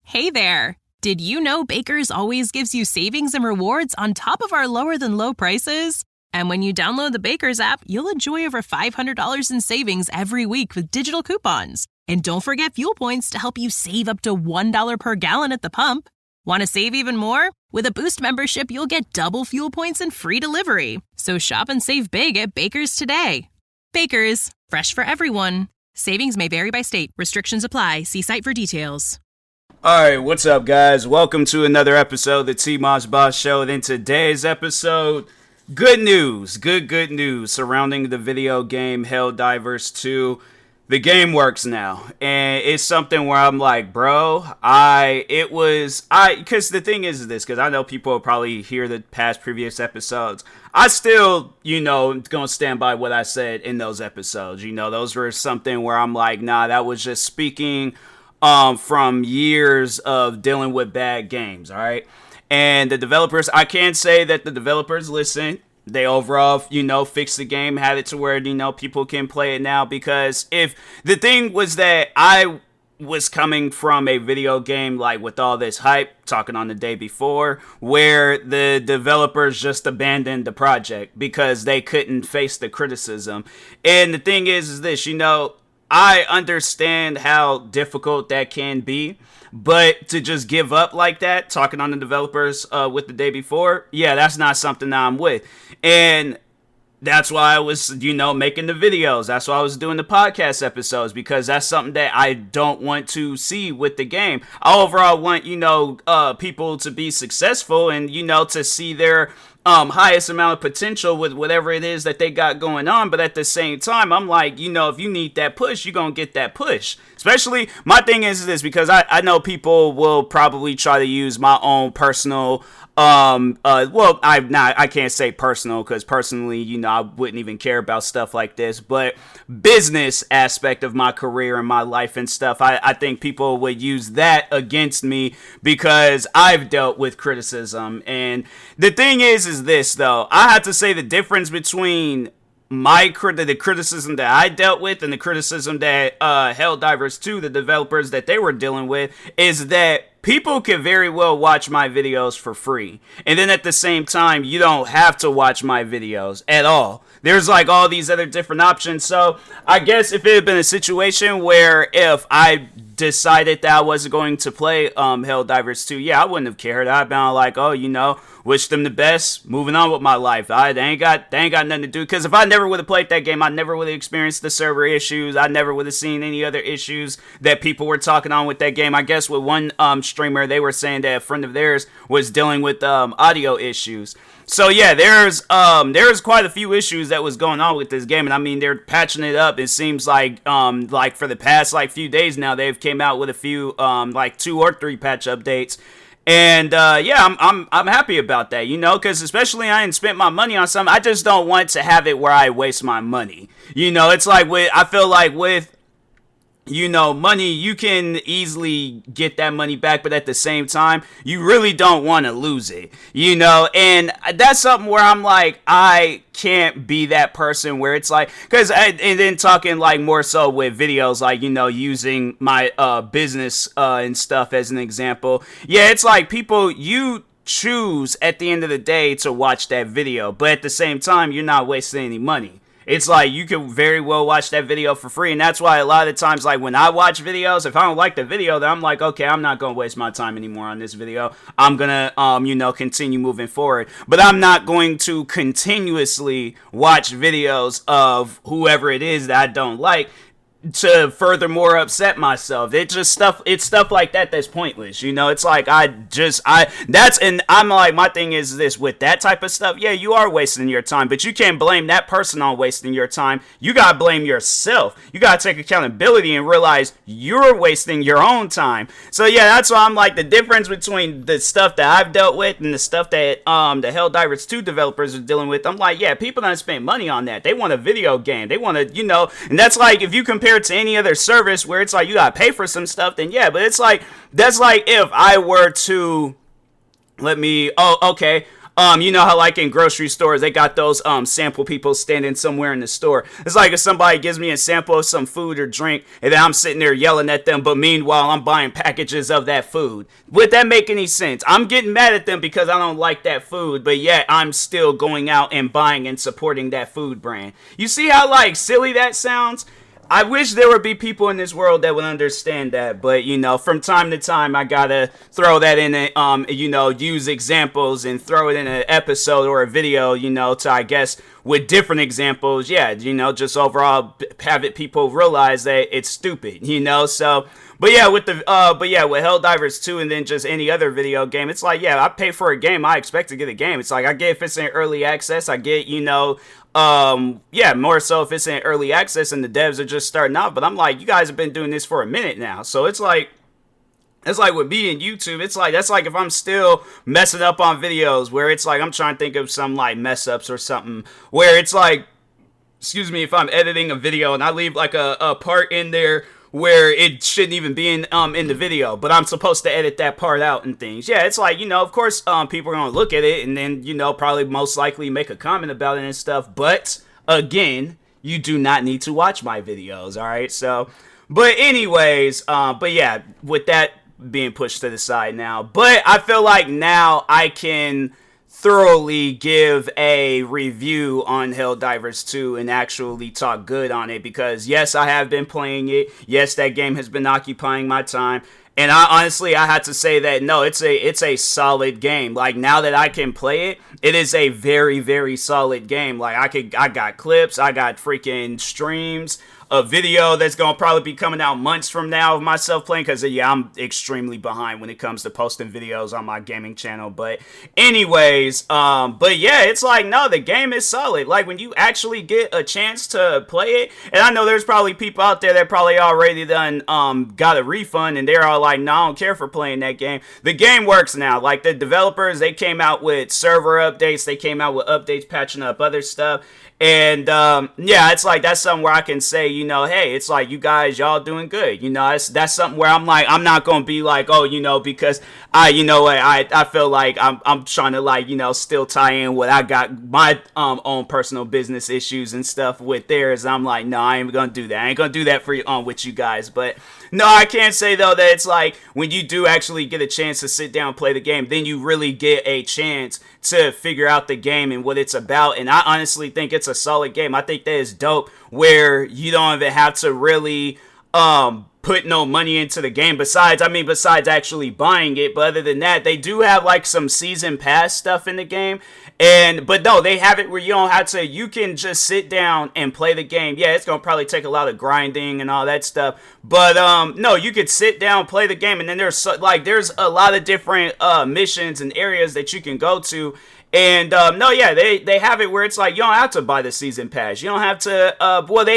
Hey there! Did you know Baker's always gives you savings and rewards on top of our lower-than-low prices? And when you download the Baker's app, you'll enjoy over $500 in savings every week with digital coupons. And don't forget fuel points to help you save up to $1 per gallon at the pump. Want to save even more? With a Boost membership, you'll get double fuel points and free delivery. So shop and save big at Baker's today. Baker's, fresh for everyone. Savings may vary by state. Restrictions apply. See site for details. Alright, what's up guys? Welcome to another episode of the TMossBoss Show. And in today's episode, good news, good news surrounding the video game Helldivers 2. The game works now, and it's something where I'm like, bro, because the thing is this, because I know people will probably hear the previous episodes. I still, gonna stand by what I said in those episodes. Those were something where I'm like, nah, that was just speaking from years of dealing with bad games, all right? And the developers, I can say that the developers listen. They overall, fixed the game, had it to where, people can play it now. Because if the thing was that I was coming from a video game, like with all this hype, talking on the day before, where the developers just abandoned the project because they couldn't face the criticism. And the thing is this, I understand how difficult that can be, but to just give up like that, talking on the developers with the day before, yeah, that's not something that I'm with. And that's why I was, making the videos. That's why I was doing the podcast episodes, because that's something that I don't want to see with the game. I overall want, people to be successful and, to see their highest amount of potential with whatever it is that they got going on. But at the same time, I'm like, if you need that push, you're going to get that push. Especially, my thing is this, because I know people will probably try to use my own personal, I can't say personal, because personally, I wouldn't even care about stuff like this, but business aspect of my career and my life and stuff, I think people would use that against me because I've dealt with criticism. And the thing is this, though, I have to say the difference between the criticism that I dealt with and the criticism that Helldivers 2, the developers that they were dealing with, is that people can very well watch my videos for free. And then at the same time, you don't have to watch my videos at all. There's like all these other different options. So I guess if it had been a situation where if I decided that I wasn't going to play Helldivers 2, yeah, I wouldn't have cared. I'd been like, wish them the best, moving on with my life. They ain't got nothing to do. Because if I never would have played that game, I never would have experienced the server issues. I never would have seen any other issues that people were talking on with that game. I guess with one streamer, they were saying that a friend of theirs was dealing with audio issues. So yeah, there's quite a few issues that was going on with this game, and I mean they're patching it up. It seems like for the past few days now, they've came out with a few 2 or 3 patch updates. And yeah, I'm happy about that, because especially I ain't spent my money on something. I just don't want to have it where I waste my money. It's like I feel like with money, you can easily get that money back, but at the same time, you really don't want to lose it, and that's something where I'm like, I can't be that person where it's like, and then talking like more so with videos, like, using my business and stuff as an example. Yeah, it's like people, you choose at the end of the day to watch that video, but at the same time, you're not wasting any money. It's like you can very well watch that video for free, and that's why a lot of the times, like when I watch videos, if I don't like the video, then I'm like, okay, I'm not gonna waste my time anymore on this video. I'm gonna, continue moving forward. But I'm not going to continuously watch videos of whoever it is that I don't like to furthermore upset myself. It's stuff like that that's pointless. It's like I'm like, my thing is this, with that type of stuff, yeah, you are wasting your time, but you can't blame that person on wasting your time. You gotta blame yourself. You gotta take accountability and realize you're wasting your own time. So yeah, that's why I'm like, the difference between the stuff that I've dealt with and the stuff that the Helldivers 2 developers are dealing with, I'm like, yeah, people don't spend money on that. They want a video game. They want to, and that's like, if you compare it to any other service where it's like you gotta pay for some stuff, then yeah, but it's like, that's like if I were to You know how like in grocery stores they got those sample people standing somewhere in the store. It's like if somebody gives me a sample of some food or drink and then I'm sitting there yelling at them, but meanwhile I'm buying packages of that food. Would that make any sense? I'm getting mad at them because I don't like that food, but yet I'm still going out and buying and supporting that food brand. You see how like silly that sounds? I wish there would be people in this world that would understand that, but, you know, from time to time, I gotta throw that in, you know, use examples and throw it in an episode or a video, you know, to, I guess, with different examples, yeah, you know, just overall have it people realize that it's stupid, you know, so... But yeah, with Helldivers 2 and then just any other video game, it's like, yeah, I pay for a game, I expect to get a game. It's like, I get if it's in early access, I get, you know, yeah, more so if it's in early access and the devs are just starting out. But I'm like, you guys have been doing this for a minute now. So it's like with me and YouTube, it's like, that's like if I'm still messing up on videos where it's like, I'm trying to think of some like mess ups or something where it's like, excuse me, if I'm editing a video and I leave like a part in there where it shouldn't even be in the video, but I'm supposed to edit that part out and things. Yeah, it's like, you know, of course, people are gonna look at it and then, you know, probably most likely make a comment about it and stuff. But again, you do not need to watch my videos, all right? So, but anyways, but yeah, with that being pushed to the side now, but I feel like now I can thoroughly give a review on Helldivers 2 and actually talk good on it, because yes, I have been playing it. Yes, that game has been occupying my time. And I honestly had to say that no, it's a solid game. Like now that I can play it, it is a very, very solid game. Like I got clips, I got freaking streams, a video that's gonna probably be coming out months from now of myself playing, because yeah, I'm extremely behind when it comes to posting videos on my gaming channel. But anyways, but yeah, it's like, no, the game is solid. Like when you actually get a chance to play it, and I know there's probably people out there that probably already done got a refund and they're all like, no, I don't care for playing that game. The game works now. Like the developers, they came out with server updates, they came out with updates patching up other stuff. And yeah, it's like that's something where I can say, you know, hey, it's like you guys, y'all doing good. You know, that's something where I'm like, I'm not gonna be like, oh, you know, because I feel like I'm trying to like, you know, still tie in what I got my own personal business issues and stuff with theirs. I'm like, no, I ain't gonna do that. I ain't gonna do that for with you guys. But no, I can't say though that it's like when you do actually get a chance to sit down and play the game, then you really get a chance to figure out the game and what it's about. And I honestly think it's a solid game. I think that is dope where you don't even have to really put no money into the game besides actually buying it. But other than that, they do have like some season pass stuff in the game. But no, they have it where you don't have to, you can just sit down and play the game. Yeah, it's going to probably take a lot of grinding and all that stuff. But no, you could sit down, play the game, and then there's a lot of different missions and areas that you can go to. And no, yeah, they have it where it's like you don't have to buy the season pass. You don't have to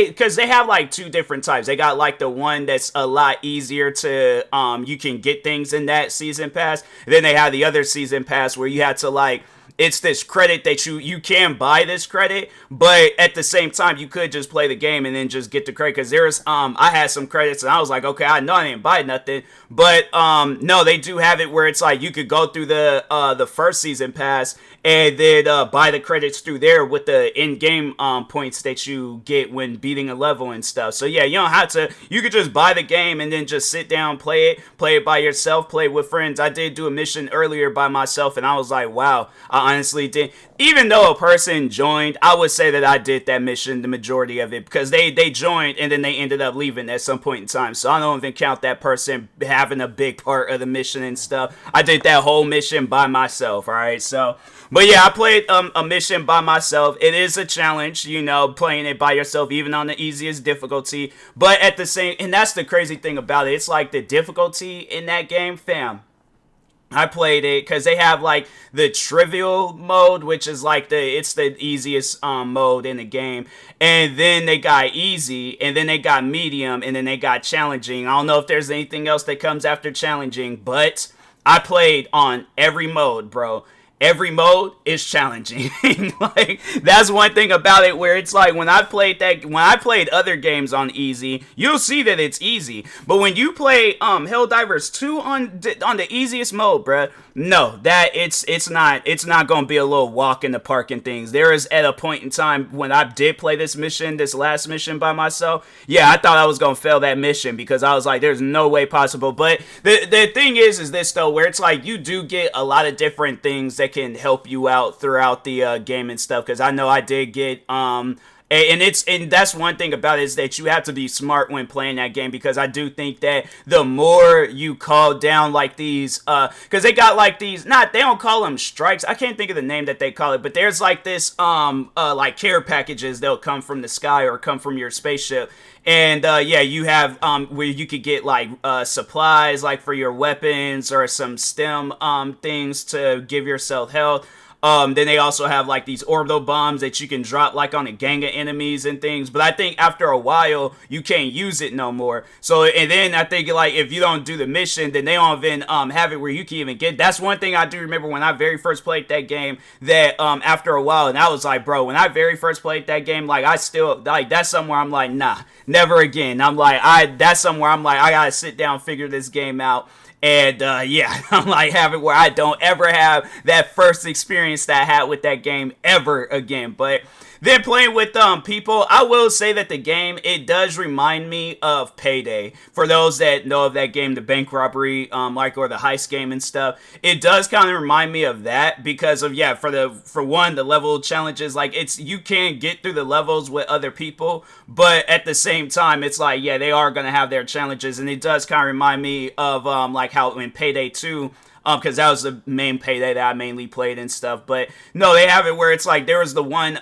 because they have like two different types. They got like the one that's a lot easier to you can get things in that season pass. Then they have the other season pass where you have to like, it's this credit that you can buy this credit, but at the same time you could just play the game and then just get the credit. Because there's I had some credits and I was like, okay, I know I didn't buy nothing, but no, they do have it where it's like you could go through the first season pass and then buy the credits through there with the in-game points that you get when beating a level and stuff. So yeah, you don't have to, you could just buy the game and then just sit down, play it by yourself, play it with friends. I did do a mission earlier by myself and I was like, wow, I honestly did. Even though a person joined, I would say that I did that mission, the majority of it, because they joined and then they ended up leaving at some point in time. So I don't even count that person having a big part of the mission and stuff. I did that whole mission by myself, all right? So, but yeah, I played a mission by myself. It is a challenge, you know, playing it by yourself, even on the easiest difficulty. But at the same, and that's the crazy thing about it. It's like the difficulty in that game, fam. I played it because they have like the trivial mode, which is like it's the easiest mode in the game, and then they got easy, and then they got medium, and then they got challenging. I don't know if there's anything else that comes after challenging, but I played on every mode, bro. every mode is challenging. Like, that's one thing about it, where it's like, when I played other games on easy, you'll see that it's easy. But when you play Helldivers 2 on the easiest mode, bruh, no, that it's not gonna be a little walk in the park and things. There is at a point in time when I did play this last mission by myself, yeah, I thought I was gonna fail that mission, because I was like, there's no way possible. But the thing is this though, where it's like, you do get a lot of different things that can help you out throughout the game and stuff, because I know I did get and that's one thing about it, is that you have to be smart when playing that game, because I do think that the more you call down like these, because they got like these, they don't call them strikes, I can't think of the name that they call it, but there's like this like care packages. They'll come from the sky or come from your spaceship. And yeah, you have where you could get like supplies, like for your weapons, or some stem things to give yourself health. Then they also have like these orbital bombs that you can drop like on a gang of enemies and things. But I think after a while you can't use it no more. So, and then I think like if you don't do the mission, then they don't even have it where you can even get. That's one thing I do remember when I very first played that game, that after a while, and I was like, bro, when I very first played that game, like I still like, that's somewhere I'm like, nah, never again. I'm like, that's somewhere I'm like, I gotta sit down, figure this game out. And yeah, I'm like, have it where I don't ever have that first experience that I had with that game ever again. But then playing with people, I will say that the game, it does remind me of Payday. For those that know of that game, the bank robbery, like, or the heist game and stuff, it does kind of remind me of that, because of, yeah, for one, the level challenges, like, you can get through the levels with other people, but at the same time, it's like, yeah, they are gonna have their challenges, and it does kind of remind me of like how in Payday 2, because that was the main Payday that I mainly played and stuff. But no, they have it where it's like, there was the one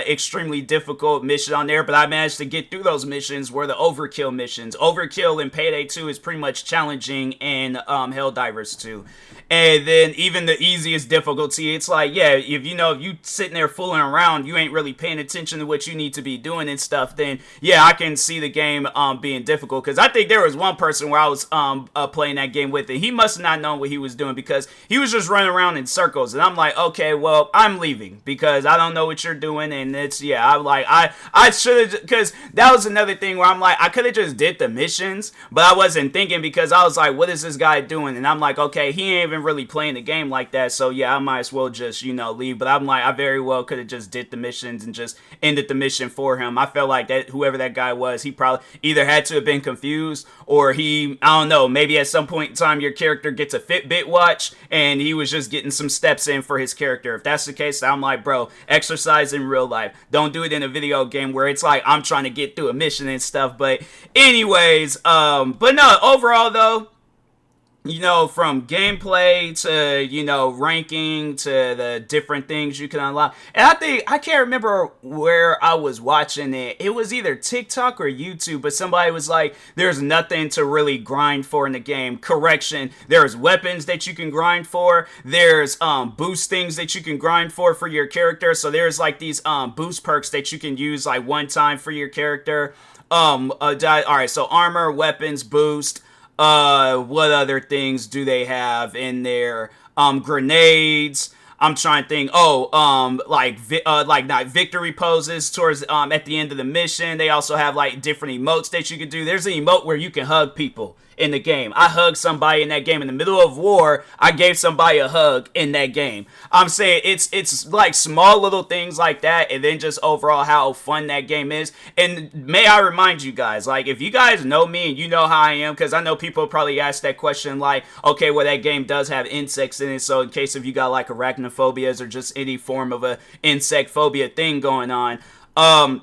extremely difficult mission on there, but I managed to get through those missions, were the overkill missions. Overkill in Payday 2 is pretty much challenging in Helldivers 2. And then even the easiest difficulty, it's like, yeah, if you sitting there fooling around, you ain't really paying attention to what you need to be doing and stuff, then yeah, I can see the game being difficult. Because I think there was one person where I was playing that game with, and he must have not known what he was doing, because he was just running around in circles, and I'm like, okay, well, I'm leaving, because I don't know what you're doing. And it's, yeah, I'm like, I should have, because that was another thing where I'm like, I could have just did the missions, but I wasn't thinking, because I was like, what is this guy doing? And I'm like, okay, he ain't even really playing the game like that, so yeah, I might as well just, leave. But I'm like, I very well could have just did the missions and just ended the mission for him. I felt like that whoever that guy was, he probably either had to have been confused, or I don't know, maybe at some point in time your character gets a Fitbit watch and he was just getting some steps in for his character. If that's the case, I'm like, bro, exercise in real life. Don't do it in a video game where it's like I'm trying to get through a mission and stuff. But anyways, but no, overall though, from gameplay to, ranking to the different things you can unlock. And I can't remember where I was watching it. It was either TikTok or YouTube, but somebody was like, there's nothing to really grind for in the game. Correction, there's weapons that you can grind for. There's boost things that you can grind for your character. So there's like these boost perks that you can use like one time for your character. Alright, so armor, weapons, boost. What other things do they have in there? Grenades. I'm trying to think. Like victory poses towards at the end of the mission. They also have like different emotes that you can do. There's an emote where you can hug people in the game. I hugged somebody in that game in the middle of war. I gave somebody a hug in that game. I'm saying it's like small little things like that, and then just overall how fun that game is. And may I remind you guys, like, if you guys know me and you know how I am, because I know people probably ask that question, like, okay, well, that game does have insects in it, so in case if you got like arachnophobias or just any form of a insect phobia thing going on, that's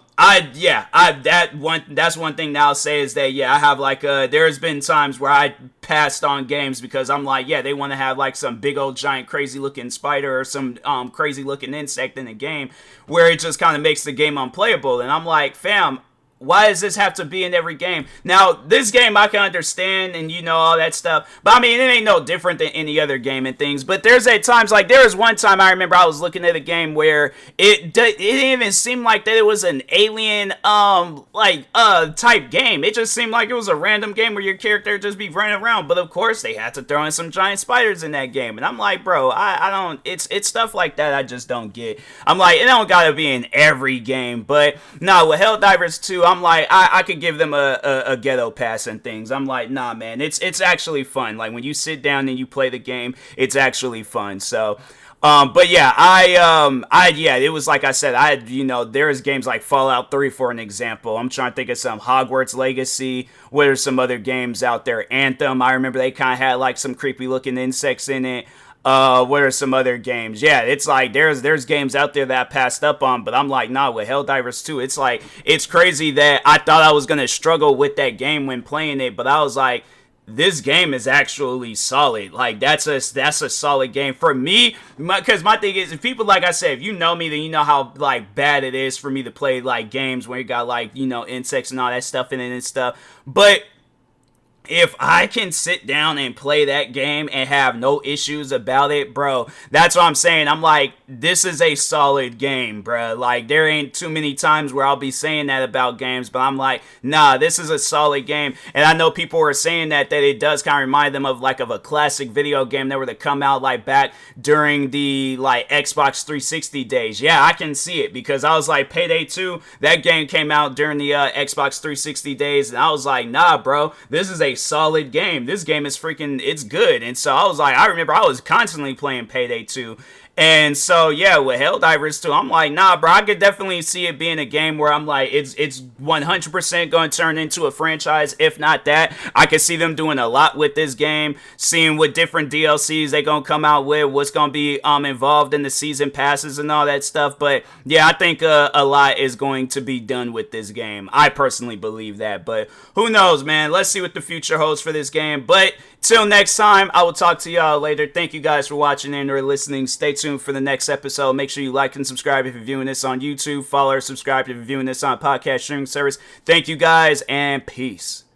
one thing that I'll say is that, yeah, I have like, there's been times where I passed on games because I'm like, yeah, they want to have like some big old giant crazy looking spider or some, crazy looking insect in the game where it just kind of makes the game unplayable. And I'm like, fam, why does this have to be in every game? Now, this game I can understand and all that stuff, but I mean, it ain't no different than any other game and things. But there's at times, like there was one time I remember I was looking at a game where it didn't even seem like that it was an alien type game. It just seemed like it was a random game where your character just be running around. But of course, they had to throw in some giant spiders in that game, and I'm like, bro, I don't. It's stuff like that I just don't get. I'm like, it don't gotta be in every game, but no, with Helldivers 2, I'm like, I could give them a ghetto pass and things. I'm like, nah, man, it's actually fun. Like when you sit down and you play the game, it's actually fun. So, but yeah, it was like I said, there's games like Fallout 3 for an example. I'm trying to think of some Hogwarts Legacy. What are some other games out there? Anthem, I remember they kind of had like some creepy looking insects in it. What are some other games? Yeah, it's like there's games out there that I passed up on, but I'm like, nah, with Helldivers 2, it's like, it's crazy that I thought I was gonna struggle with that game when playing it, but I was like, this game is actually solid. Like that's a solid game for me. Because my thing is, if people, like I said, if you know me, then you know how like bad it is for me to play like games where you got like insects and all that stuff in it and stuff. But if I can sit down and play that game and have no issues about it, bro, that's what I'm saying. I'm like, this is a solid game, bro. Like, there ain't too many times where I'll be saying that about games, but I'm like, nah, this is a solid game. And I know people are saying that it does kind of remind them of a classic video game that were to come out like back during the like Xbox 360 days. Yeah, I can see it because I was like, Payday 2, that game came out during the Xbox 360 days, and I was like, nah, bro, this is a solid game. This game is freaking, it's good. And so I was like, I remember I was constantly playing Payday 2. And so, yeah, with Helldivers 2, I'm like, nah, bro, I could definitely see it being a game where I'm like, it's 100% going to turn into a franchise. If not that, I could see them doing a lot with this game, seeing what different DLCs they going to come out with, what's going to be involved in the season passes and all that stuff. But, yeah, I think a lot is going to be done with this game. I personally believe that. But who knows, man? Let's see what the future holds for this game. But till next time, I will talk to y'all later. Thank you guys for watching and or listening. Stay tuned for the next episode. Make sure you like and subscribe if you're viewing this on YouTube. Follow or subscribe if you're viewing this on podcast streaming service. Thank you guys, and peace.